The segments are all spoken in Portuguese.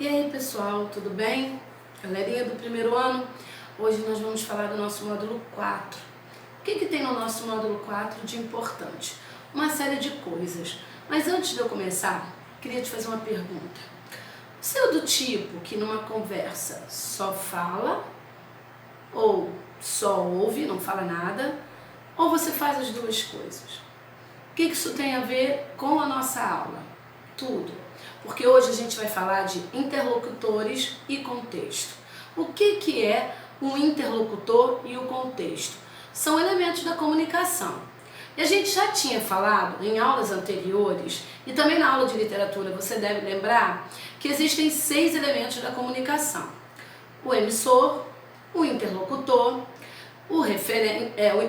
E aí pessoal, tudo bem? Galerinha do primeiro ano, hoje nós vamos falar do nosso módulo 4. O que tem no nosso módulo 4 de importante? Uma série de coisas. Mas antes de eu começar, queria te fazer uma pergunta. Você é do tipo que numa conversa só fala, ou só ouve, não fala nada, ou você faz as duas coisas? O que isso tem a ver com a nossa aula? Tudo. Porque hoje a gente vai falar de interlocutores e contexto. O que é o interlocutor e o contexto? São elementos da comunicação. E a gente já tinha falado em aulas anteriores, e também na aula de literatura você deve lembrar, que existem 6 elementos da comunicação. O emissor, o interlocutor, o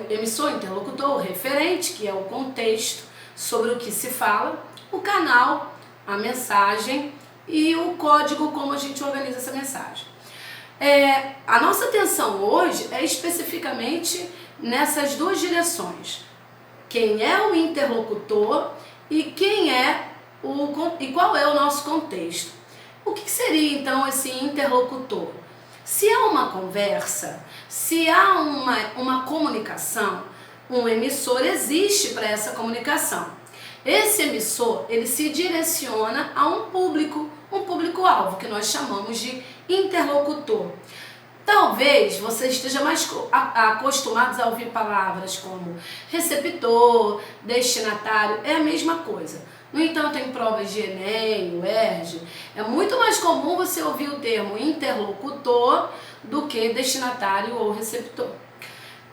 emissor, interlocutor, o referente, que é o contexto sobre o que se fala, o canal, a mensagem e o código como a gente organiza essa mensagem. A nossa atenção hoje é especificamente nessas duas direções. Quem é o interlocutor e qual é o nosso contexto. O que seria então esse interlocutor? Se há uma conversa, se há uma comunicação, um emissor existe para essa comunicação. Esse emissor, ele se direciona a um público-alvo, que nós chamamos de interlocutor. Talvez você esteja mais acostumado a ouvir palavras como receptor, destinatário, é a mesma coisa. No entanto, em provas de Enem, UERJ, é muito mais comum você ouvir o termo interlocutor do que destinatário ou receptor.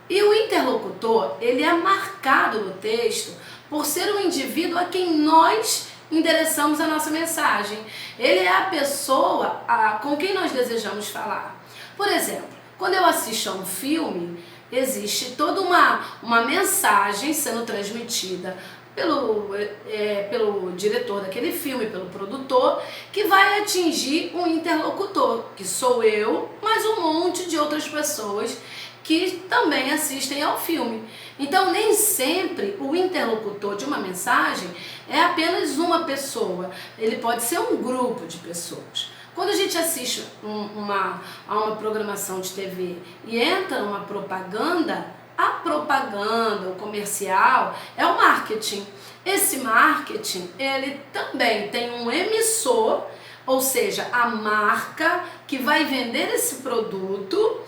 E o interlocutor, ele é marcado no texto por ser um indivíduo a quem nós endereçamos a nossa mensagem. Ele é a pessoa com quem nós desejamos falar. Por exemplo, quando eu assisto a um filme, existe toda uma mensagem sendo transmitida pelo diretor daquele filme, pelo produtor, que vai atingir um interlocutor, que sou eu, mas um monte de outras pessoas que também assistem ao filme. Então, nem sempre o interlocutor de uma mensagem é apenas uma pessoa, ele pode ser um grupo de pessoas. Quando a gente assiste a uma programação de TV e entra uma propaganda, a propaganda, o comercial, é o marketing. Esse marketing, ele também tem um emissor, ou seja, a marca que vai vender esse produto,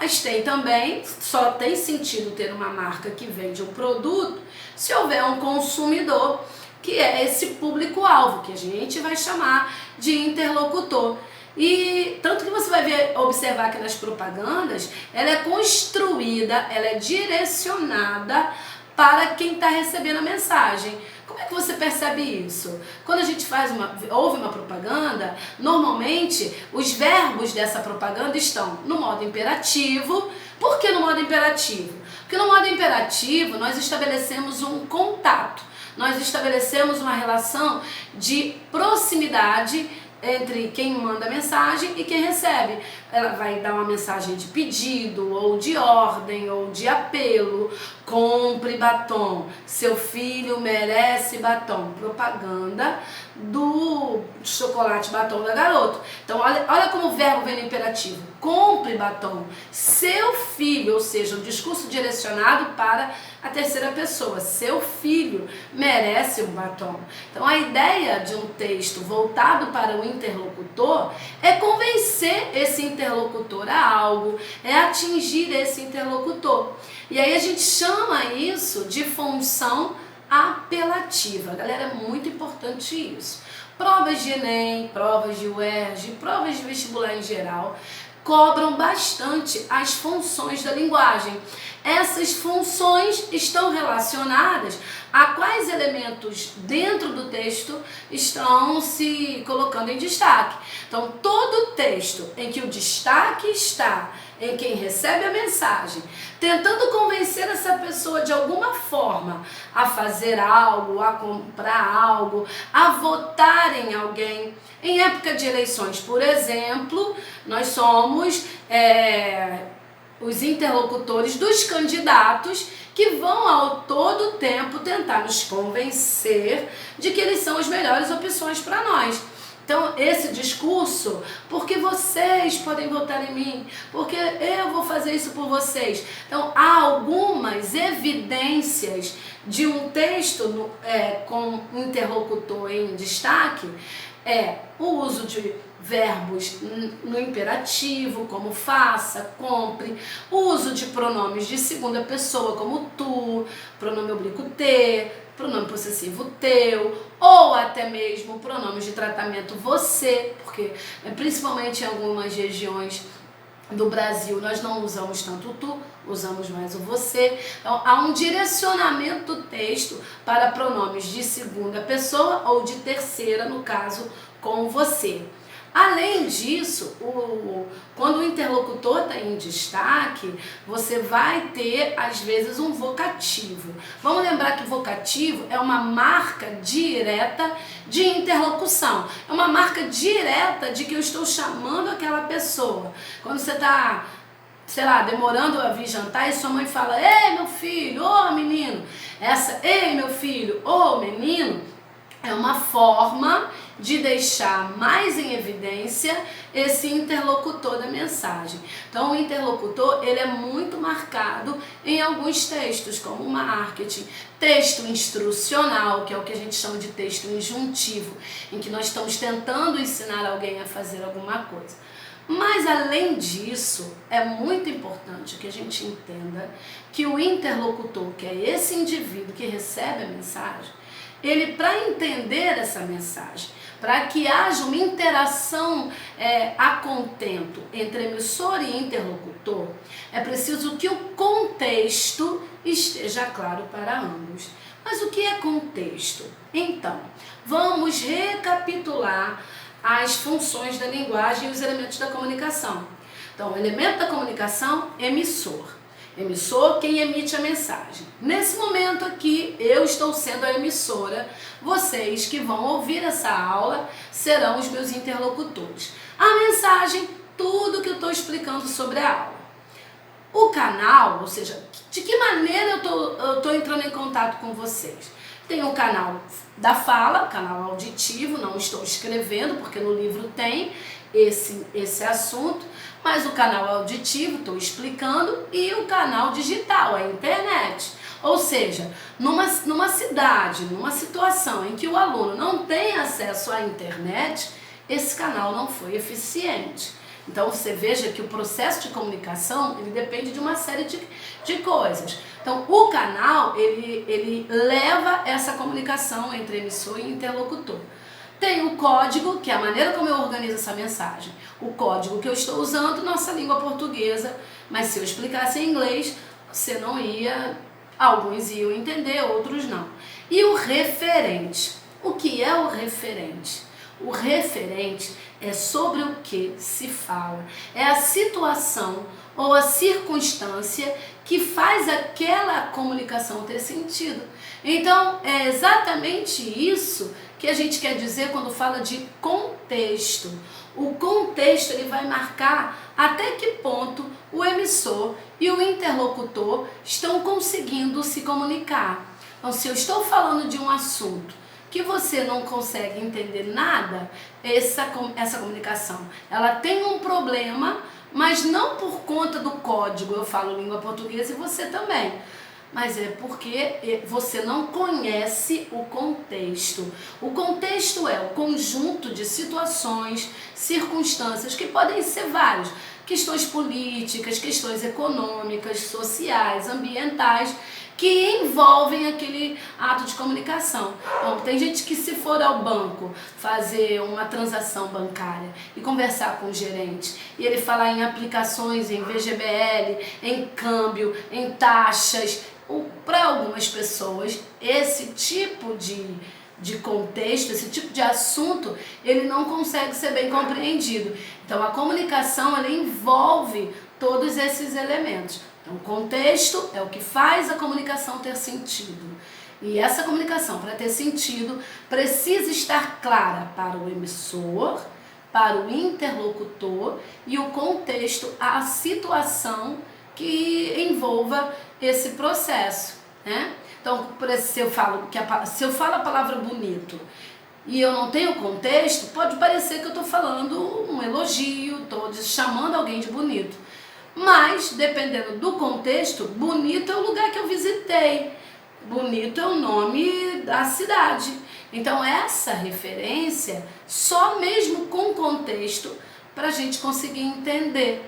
mas tem também, só tem sentido ter uma marca que vende um produto se houver um consumidor, que é esse público-alvo, que a gente vai chamar de interlocutor. E tanto que você vai observar que nas propagandas, ela é construída, ela é direcionada para quem está recebendo a mensagem. Como é que você percebe isso? Quando a gente ouve uma propaganda, normalmente os verbos dessa propaganda estão no modo imperativo. Por que no modo imperativo? Porque no modo imperativo nós estabelecemos um contato, nós estabelecemos uma relação de proximidade entre quem manda a mensagem e quem recebe. Ela vai dar uma mensagem de pedido, ou de ordem, ou de apelo. Compre batom, seu filho merece batom. Propaganda do chocolate batom da Garoto. Então olha como o verbo vem no imperativo. Compre batom, seu filho, ou seja, um discurso direcionado para a terceira pessoa. Seu filho merece um batom. Então a ideia de um texto voltado para o interlocutor é convencer esse interlocutor a algo, é atingir esse interlocutor. E aí a gente chama isso de função apelativa. Galera, é muito importante isso. Provas de Enem, provas de UERJ, provas de vestibular em geral, cobram bastante as funções da linguagem. Essas funções estão relacionadas a quais elementos dentro do texto estão se colocando em destaque. Então, todo texto em que o destaque está em quem recebe a mensagem, tentando convencer essa pessoa de alguma forma a fazer algo, a comprar algo, a votar em alguém. Em época de eleições, por exemplo, nós somos os interlocutores dos candidatos que vão ao todo tempo tentar nos convencer de que eles são as melhores opções para nós. Então, esse discurso, porque vocês podem votar em mim, porque eu vou fazer isso por vocês. Então, há algumas evidências de um texto com interlocutor em destaque, o uso de verbos no imperativo, como faça, compre, o uso de pronomes de segunda pessoa, como tu, pronome oblíquo te, pronome possessivo teu, ou até mesmo pronomes de tratamento você, porque principalmente em algumas regiões do Brasil nós não usamos tanto o tu, usamos mais o você. Então há um direcionamento do texto para pronomes de segunda pessoa ou de terceira, no caso com você. Além disso, quando o interlocutor está em destaque, você vai ter, às vezes, um vocativo. Vamos lembrar que vocativo é uma marca direta de interlocução. É uma marca direta de que eu estou chamando aquela pessoa. Quando você está, sei lá, demorando a vir jantar e sua mãe fala, ei, meu filho, ô menino. Essa, ei, meu filho, ô menino, é uma forma de deixar mais em evidência esse interlocutor da mensagem. Então, o interlocutor, ele é muito marcado em alguns textos, como o marketing, texto instrucional, que é o que a gente chama de texto injuntivo, em que nós estamos tentando ensinar alguém a fazer alguma coisa. Mas, além disso, é muito importante que a gente entenda que o interlocutor, que é esse indivíduo que recebe a mensagem, ele, para entender essa mensagem, para que haja uma interação a contento entre emissor e interlocutor, é preciso que o contexto esteja claro para ambos. Mas o que é contexto? Então, vamos recapitular as funções da linguagem e os elementos da comunicação. Então, o elemento da comunicação, emissor. Emissor, quem emite a mensagem. Nesse momento aqui, eu estou sendo a emissora. Vocês que vão ouvir essa aula serão os meus interlocutores. A mensagem, tudo que eu estou explicando sobre a aula. O canal, ou seja, de que maneira eu estou entrando em contato com vocês? Tem o canal da fala, canal auditivo, não estou escrevendo, porque no livro tem esse assunto, mas o canal auditivo, estou explicando, e o canal digital, a internet. Ou seja, numa cidade, numa situação em que o aluno não tem acesso à internet, esse canal não foi eficiente. Então você veja que o processo de comunicação, ele depende de uma série de coisas. Então o canal, ele leva essa comunicação entre emissor e interlocutor. Tem o código, que é a maneira como eu organizo essa mensagem. O código que eu estou usando, nossa língua portuguesa, mas se eu explicasse em inglês, você não ia, alguns iam entender, outros não. E o referente. O que é o referente? O referente é sobre o que se fala. É a situação ou a circunstância que faz aquela comunicação ter sentido. Então, é exatamente isso que a gente quer dizer quando fala de contexto. O contexto, ele vai marcar até que ponto o emissor e o interlocutor estão conseguindo se comunicar. Então, se eu estou falando de um assunto que você não consegue entender nada, essa comunicação, ela tem um problema, mas não por conta do código, eu falo língua portuguesa e você também, mas é porque você não conhece o contexto. O contexto é o conjunto de situações, circunstâncias, que podem ser várias, questões políticas, questões econômicas, sociais, ambientais, que envolvem aquele ato de comunicação. Então, tem gente que, se for ao banco fazer uma transação bancária e conversar com o gerente, e ele falar em aplicações, em VGBL, em câmbio, em taxas, para algumas pessoas, esse tipo de contexto, esse tipo de assunto, ele não consegue ser bem compreendido. Então, a comunicação, ela envolve todos esses elementos. Então, o contexto é o que faz a comunicação ter sentido. E essa comunicação, para ter sentido, precisa estar clara para o emissor, para o interlocutor e o contexto, a situação que envolva esse processo, né? Então, se eu falo a palavra bonito, e eu não tenho contexto, pode parecer que eu estou falando um elogio, estou chamando alguém de bonito. Mas, dependendo do contexto, bonito é o lugar que eu visitei, bonito é o nome da cidade. Então, essa referência, só mesmo com contexto, para a gente conseguir entender.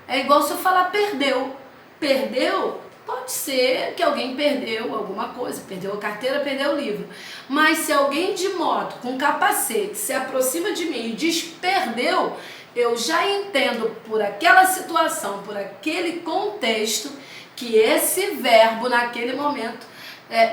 É igual se eu falar perdeu. Perdeu, pode ser que alguém perdeu alguma coisa, perdeu a carteira, perdeu o livro. Mas se alguém de moto, com capacete, se aproxima de mim e diz perdeu, eu já entendo por aquela situação, por aquele contexto, que esse verbo naquele momento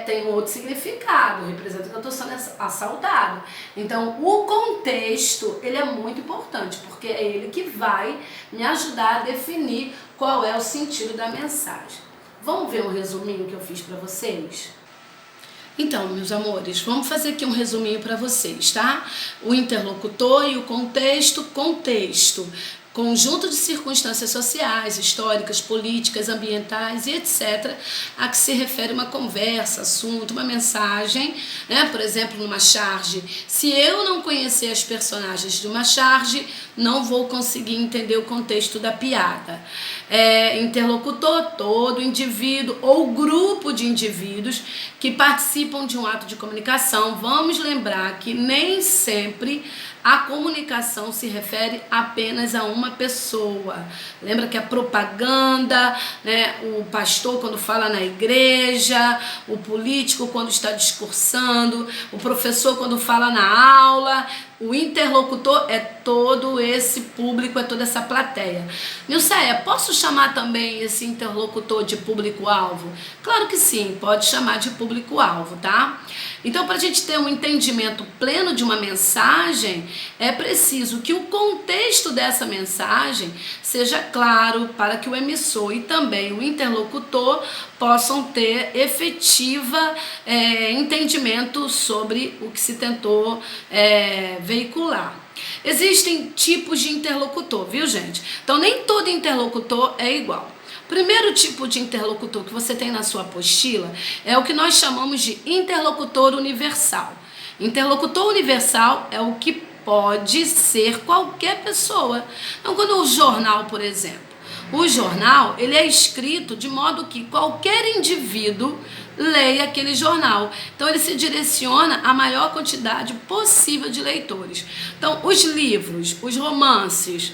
tem um outro significado, representa que eu estou sendo assaltado. Então, o contexto, ele é muito importante, porque é ele que vai me ajudar a definir qual é o sentido da mensagem. Vamos ver um resuminho que eu fiz para vocês? Então, meus amores, vamos fazer aqui um resuminho para vocês, tá? O interlocutor e o contexto. Conjunto de circunstâncias sociais, históricas, políticas, ambientais e etc. a que se refere uma conversa, assunto, uma mensagem, né? Por exemplo, numa charge. Se eu não conhecer as personagens de uma charge, não vou conseguir entender o contexto da piada. Interlocutor, todo indivíduo ou grupo de indivíduos que participam de um ato de comunicação. Vamos lembrar que nem sempre a comunicação se refere apenas a uma pessoa. Lembra que a propaganda, né, o pastor quando fala na igreja, o político quando está discursando, o professor quando fala na aula, o interlocutor é todo esse público, é toda essa plateia. Nilceia, posso chamar também esse interlocutor de público-alvo? Claro que sim, pode chamar de público-alvo, tá? Então, para a gente ter um entendimento pleno de uma mensagem, é preciso que o contexto dessa mensagem seja claro para que o emissor e também o interlocutor possam ter efetiva entendimento sobre o que se tentou veicular. Existem tipos de interlocutor, viu, gente? Então, nem todo interlocutor é igual. Primeiro tipo de interlocutor que você tem na sua apostila é o que nós chamamos de interlocutor universal. Interlocutor universal é o que pode ser qualquer pessoa. Então, quando o jornal, por exemplo, o jornal, ele é escrito de modo que qualquer indivíduo leia aquele jornal. Então, ele se direciona à maior quantidade possível de leitores. Então, os livros, os romances,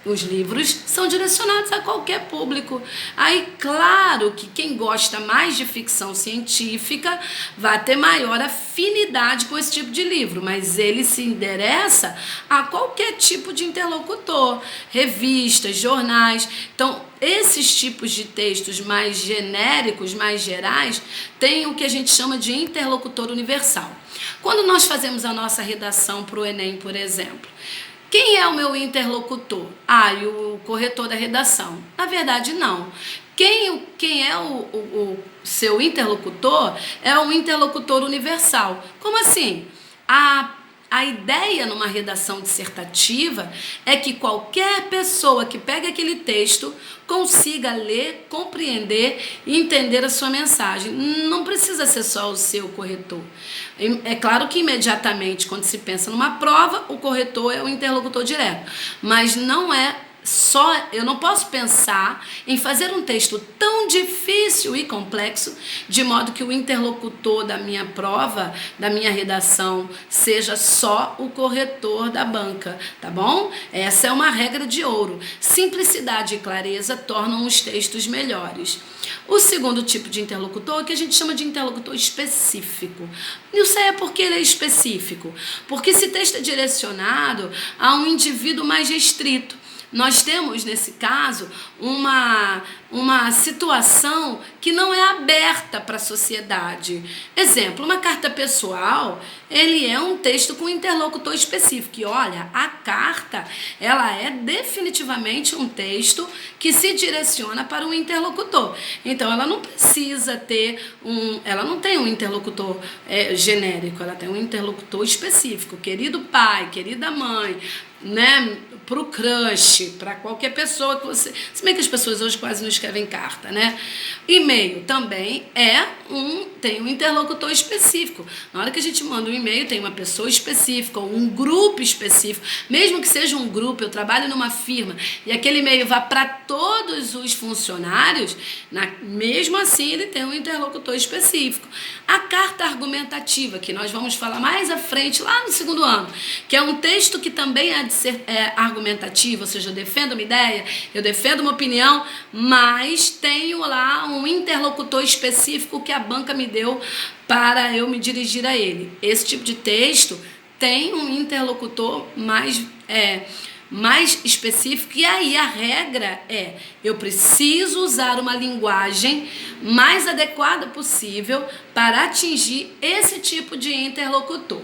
os livros são direcionados a qualquer público. Aí, claro que quem gosta mais de ficção científica vai ter maior afinidade com esse tipo de livro, mas ele se endereça a qualquer tipo de interlocutor, revistas, jornais. Então, esses tipos de textos mais genéricos, mais gerais, têm o que a gente chama de interlocutor universal. Quando nós fazemos a nossa redação para o Enem, por exemplo, quem é o meu interlocutor? E o corretor da redação. Na verdade, não. Quem é o seu interlocutor é um interlocutor universal. Como assim? A ideia numa redação dissertativa é que qualquer pessoa que pegue aquele texto consiga ler, compreender e entender a sua mensagem. Não precisa ser só o seu corretor. É claro que imediatamente, quando se pensa numa prova, o corretor é o interlocutor direto, mas não é só, eu não posso pensar em fazer um texto tão difícil e complexo de modo que o interlocutor da minha prova, da minha redação, seja só o corretor da banca, tá bom? Essa é uma regra de ouro. Simplicidade e clareza tornam os textos melhores. O segundo tipo de interlocutor é o que a gente chama de interlocutor específico. Isso é porque ele é específico, porque esse texto é direcionado a um indivíduo mais restrito. Nós temos, nesse caso, uma situação que não é aberta para a sociedade. Exemplo, uma carta pessoal, ele é um texto com interlocutor específico. E olha, a carta, ela é definitivamente um texto que se direciona para um interlocutor. Então, ela não precisa ter ela não tem um interlocutor genérico, ela tem um interlocutor específico. Querido pai, querida mãe, né? pro crush, para qualquer pessoa que você... Se bem que as pessoas hoje quase não escrevem carta, né? E-mail também tem um interlocutor específico. Na hora que a gente manda um e-mail, tem uma pessoa específica, ou um grupo específico. Mesmo que seja um grupo, eu trabalho numa firma, e aquele e-mail vá para todos os funcionários, mesmo assim ele tem um interlocutor específico. A carta argumentativa, que nós vamos falar mais à frente, lá no segundo ano, que é um texto que também há de ser argumentativo, ou seja, eu defendo uma ideia, eu defendo uma opinião, mas tenho lá um interlocutor específico que a banca me deu para eu me dirigir a ele. Esse tipo de texto tem um interlocutor mais específico, e aí a regra é: eu preciso usar uma linguagem mais adequada possível para atingir esse tipo de interlocutor.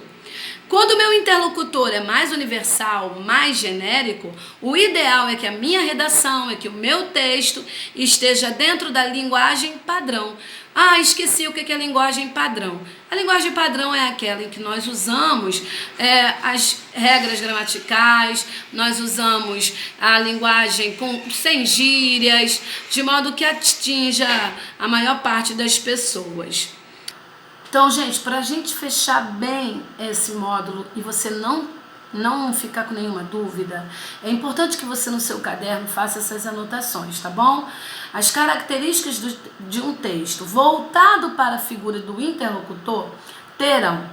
Quando o meu interlocutor é mais universal, mais genérico, o ideal é que a minha redação, que o meu texto esteja dentro da linguagem padrão. Ah, esqueci o que é a linguagem padrão. A linguagem padrão é aquela em que nós usamos as regras gramaticais, nós usamos a linguagem sem gírias, de modo que atinja a maior parte das pessoas. Então, gente, para a gente fechar bem esse módulo e você não ficar com nenhuma dúvida, é importante que você no seu caderno faça essas anotações, tá bom? As características de um texto voltado para a figura do interlocutor terão,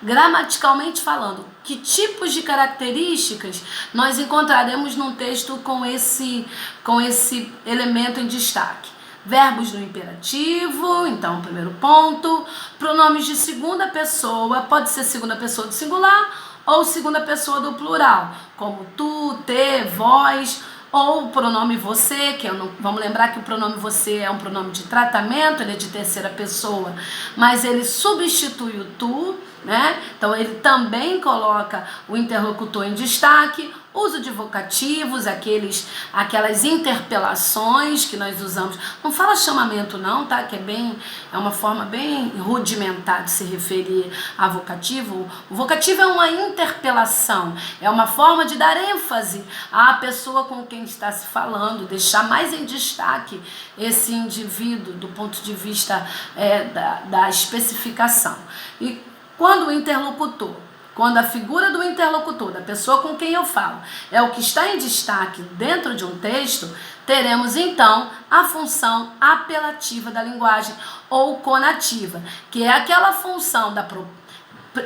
gramaticalmente falando, que tipos de características nós encontraremos num texto com esse elemento em destaque. Verbos no imperativo, então, primeiro ponto. Pronomes de segunda pessoa, pode ser segunda pessoa do singular ou segunda pessoa do plural, como tu, te, vós, ou o pronome você, vamos lembrar que o pronome você é um pronome de tratamento, ele é de terceira pessoa, mas ele substitui o tu, né? Então ele também coloca o interlocutor em destaque. Uso de vocativos, aquelas interpelações que nós usamos. Não fala chamamento não, tá? Que é uma forma bem rudimentar de se referir a vocativo. O vocativo é uma interpelação, é uma forma de dar ênfase à pessoa com quem está se falando, deixar mais em destaque esse indivíduo do ponto de vista da especificação. E quando a figura do interlocutor, da pessoa com quem eu falo, é o que está em destaque dentro de um texto, teremos então a função apelativa da linguagem ou conativa, que é aquela função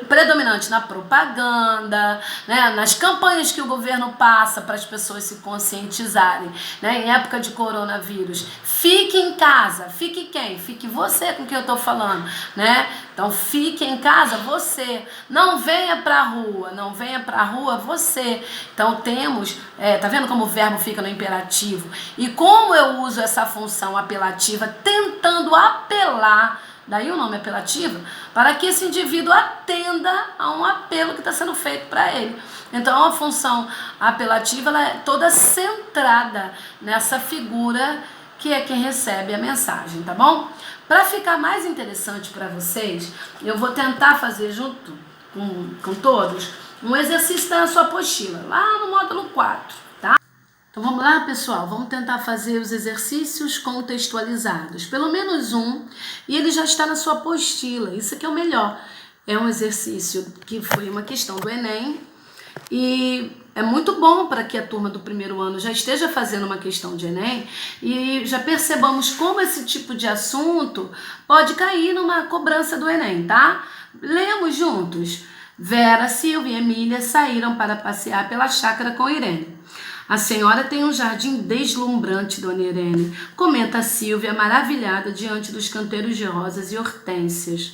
predominante na propaganda, né, nas campanhas que o governo passa para as pessoas se conscientizarem, né, em época de coronavírus. Fique em casa. Fique quem? Fique você com quem eu estou falando, né? Então, fique em casa você. Não venha para a rua. Não venha para a rua você. Então, temos... tá vendo como o verbo fica no imperativo? E como eu uso essa função apelativa tentando apelar, daí o nome apelativo, para que esse indivíduo atenda a um apelo que está sendo feito para ele. Então, a função apelativa ela é toda centrada nessa figura que é quem recebe a mensagem, tá bom? Para ficar mais interessante para vocês, eu vou tentar fazer junto com todos um exercício da sua apostila, lá no módulo 4, tá? Então vamos lá, pessoal, vamos tentar fazer os exercícios contextualizados, pelo menos um, e ele já está na sua apostila, isso aqui é o melhor. É um exercício que foi uma questão do Enem, e é muito bom para que a turma do primeiro ano já esteja fazendo uma questão de Enem e já percebamos como esse tipo de assunto pode cair numa cobrança do Enem, tá? Lemos juntos. Vera, Silvia e Emília saíram para passear pela chácara com Irene. A senhora tem um jardim deslumbrante, dona Irene, comenta a Silvia, maravilhada diante dos canteiros de rosas e hortênsias.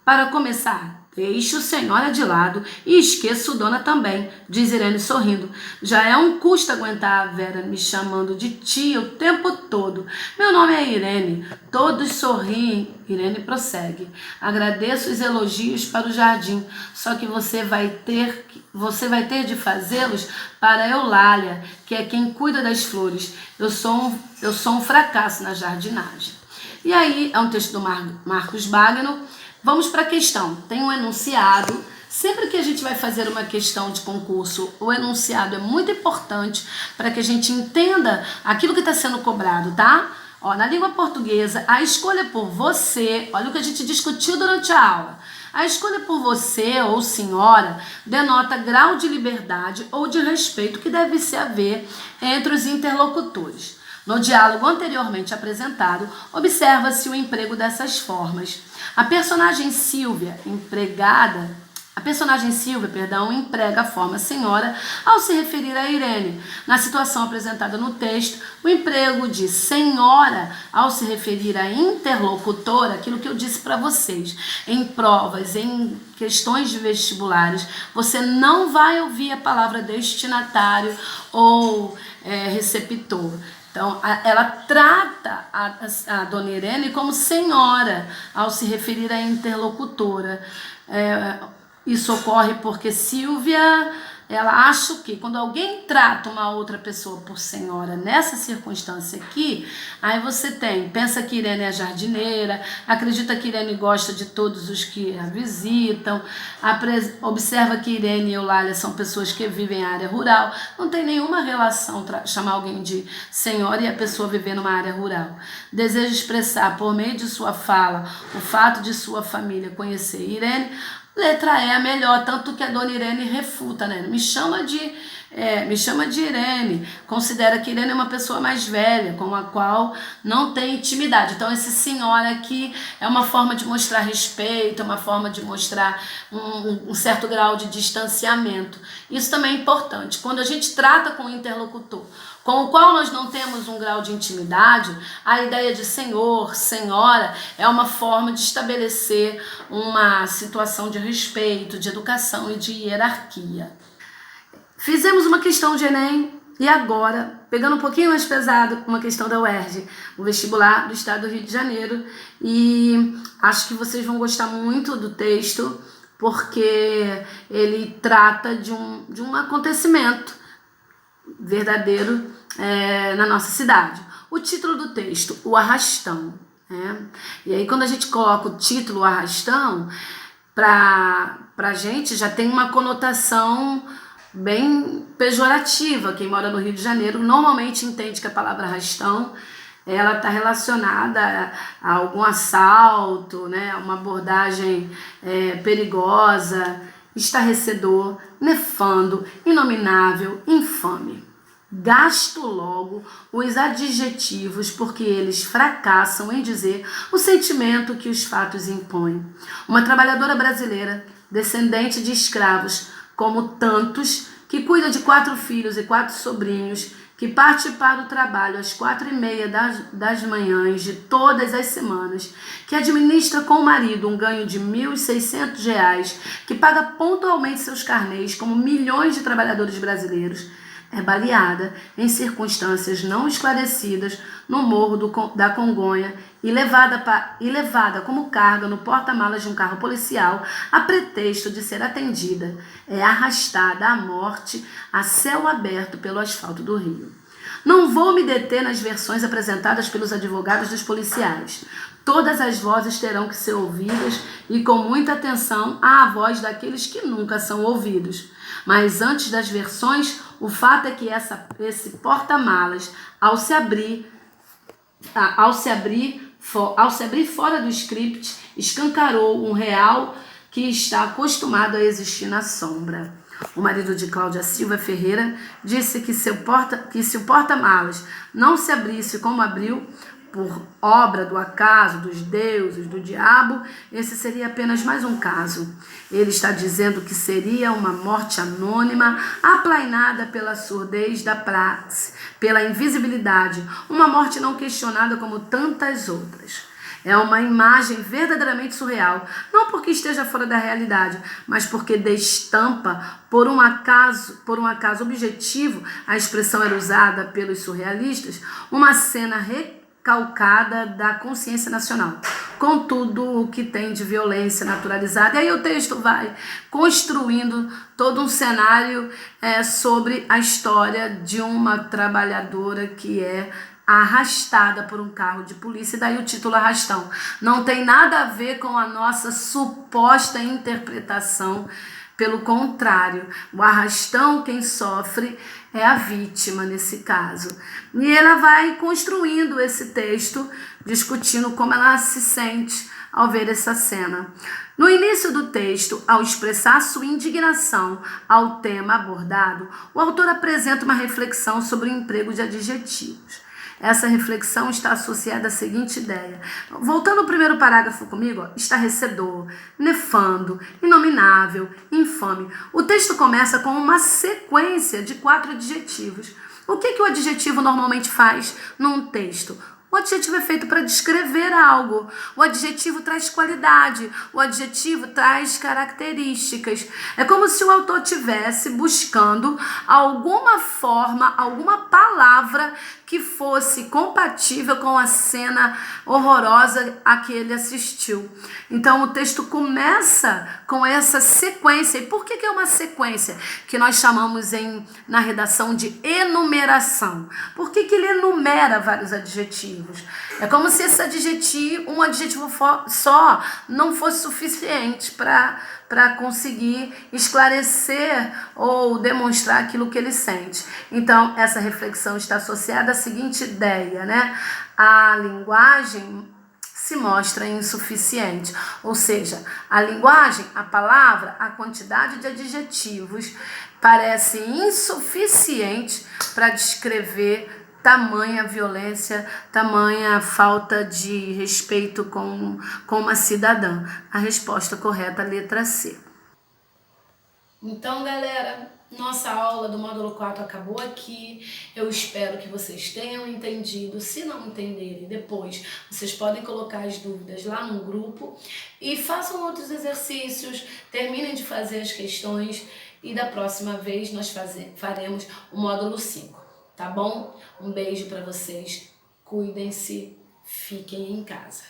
Para começar, deixe o senhora de lado e esqueça o dona também, diz Irene sorrindo. Já é um custo aguentar a Vera me chamando de tia o tempo todo. Meu nome é Irene. Todos sorriem. Irene prossegue. Agradeço os elogios para o jardim, só que você vai ter de fazê-los para a Eulália, que é quem cuida das flores. Eu sou um fracasso na jardinagem. E aí, é um texto do Marcos Bagno. Vamos para a questão. Tem um enunciado Sempre que a gente vai fazer uma questão de concurso, o enunciado é muito importante para que a gente entenda aquilo que está sendo cobrado, tá? Ó, na língua portuguesa, a escolha por você, olha o que a gente discutiu durante a aula. A escolha por você ou senhora denota grau de liberdade ou de respeito que deve se haver entre os interlocutores. No diálogo anteriormente apresentado, observa-se o emprego dessas formas. A personagem Silvia, emprega a forma senhora ao se referir a Irene. Na situação apresentada no texto, o emprego de senhora ao se referir a interlocutora, aquilo que eu disse para vocês, em provas, em questões de vestibulares, você não vai ouvir a palavra destinatário ou receptor. Então, ela trata a dona Irene como senhora ao se referir à interlocutora. Isso ocorre porque Silvia, ela acha que quando alguém trata uma outra pessoa por senhora nessa circunstância aqui, aí você pensa que Irene é jardineira, acredita que Irene gosta de todos os que a visitam, observa que Irene e Eulália são pessoas que vivem em área rural, não tem nenhuma relação chamar alguém de senhora e a pessoa viver numa área rural. Deseja expressar por meio de sua fala o fato de sua família conhecer Irene. Letra E é melhor, tanto que a dona Irene refuta, né? Me chama de Irene, considera que Irene é uma pessoa mais velha, com a qual não tem intimidade. Então, esse senhora aqui é uma forma de mostrar respeito, é uma forma de mostrar um certo grau de distanciamento. Isso também é importante. Quando a gente trata com o interlocutor, com o qual nós não temos um grau de intimidade, a ideia de senhor, senhora, é uma forma de estabelecer uma situação de respeito, de educação e de hierarquia. Fizemos uma questão de Enem e agora, pegando um pouquinho mais pesado, uma questão da UERJ, o vestibular do estado do Rio de Janeiro, e acho que vocês vão gostar muito do texto, porque ele trata de um acontecimento verdadeiro na nossa cidade. O título do texto, o arrastão. E aí quando a gente coloca o título, o arrastão, pra gente já tem uma conotação bem pejorativa. Quem mora no Rio de Janeiro normalmente entende que a palavra arrastão ela está relacionada a algum assalto, né, uma abordagem perigosa, estarrecedor, nefando, inominável, infame. Gasto logo os adjetivos porque eles fracassam em dizer o sentimento que os fatos impõem. Uma trabalhadora brasileira, descendente de escravos, como tantos, que cuida de 4 filhos e 4 sobrinhos, que parte para o trabalho às 4h30 das manhãs de todas as semanas, que administra com o marido um ganho de R$ 1.600, que paga pontualmente seus carnês como milhões de trabalhadores brasileiros, é baleada em circunstâncias não esclarecidas no Morro da Congonha e levada como carga no porta-malas de um carro policial a pretexto de ser atendida. É arrastada à morte a céu aberto pelo asfalto do Rio. Não vou me deter nas versões apresentadas pelos advogados dos policiais. Todas as vozes terão que ser ouvidas e com muita atenção à voz daqueles que nunca são ouvidos. Mas antes das versões, o fato é que esse porta-malas, ao se abrir fora do script, escancarou um real que está acostumado a existir na sombra. O marido de Cláudia Silva Ferreira disse que se o porta-malas não se abrisse como abriu, por obra do acaso, dos deuses, do diabo, esse seria apenas mais um caso. Ele está dizendo que seria uma morte anônima, aplainada pela surdez da praxe, pela invisibilidade, uma morte não questionada como tantas outras. É uma imagem verdadeiramente surreal, não porque esteja fora da realidade, mas porque destampa, por um acaso objetivo, a expressão era usada pelos surrealistas, uma cena recalcada da consciência nacional, com tudo o que tem de violência naturalizada. E aí o texto vai construindo todo um cenário sobre a história de uma trabalhadora que é arrastada por um carro de polícia, e daí o título arrastão. Não tem nada a ver com a nossa suposta interpretação Pelo contrário, o arrastão quem sofre é a vítima nesse caso. E ela vai construindo esse texto, discutindo como ela se sente ao ver essa cena. No início do texto, ao expressar sua indignação ao tema abordado, o autor apresenta uma reflexão sobre o emprego de adjetivos. Essa reflexão está associada à seguinte ideia. Voltando ao primeiro parágrafo comigo, ó, estarrecedor, nefando, inominável, infame. O texto começa com uma sequência de 4 adjetivos. O que o adjetivo normalmente faz num texto? O adjetivo é feito para descrever algo. O adjetivo traz qualidade. O adjetivo traz características. É como se o autor estivesse buscando alguma forma, alguma palavra que fosse compatível com a cena horrorosa a que ele assistiu. Então o texto começa com essa sequência. E por que é uma sequência? Que nós chamamos na redação de enumeração. Por que ele enumera vários adjetivos? É como se um adjetivo só não fosse suficiente para conseguir esclarecer ou demonstrar aquilo que ele sente. Então, essa reflexão está associada à seguinte ideia, né? A linguagem se mostra insuficiente, ou seja, a linguagem, a palavra, a quantidade de adjetivos parece insuficiente para descrever tamanha violência, tamanha falta de respeito com uma cidadã. A resposta correta, letra C. Então, galera, nossa aula do módulo 4 acabou aqui. Eu espero que vocês tenham entendido. Se não entenderem, depois vocês podem colocar as dúvidas lá no grupo e façam outros exercícios, terminem de fazer as questões e da próxima vez nós faremos o módulo 5. Tá bom? Um beijo para vocês, cuidem-se, fiquem em casa.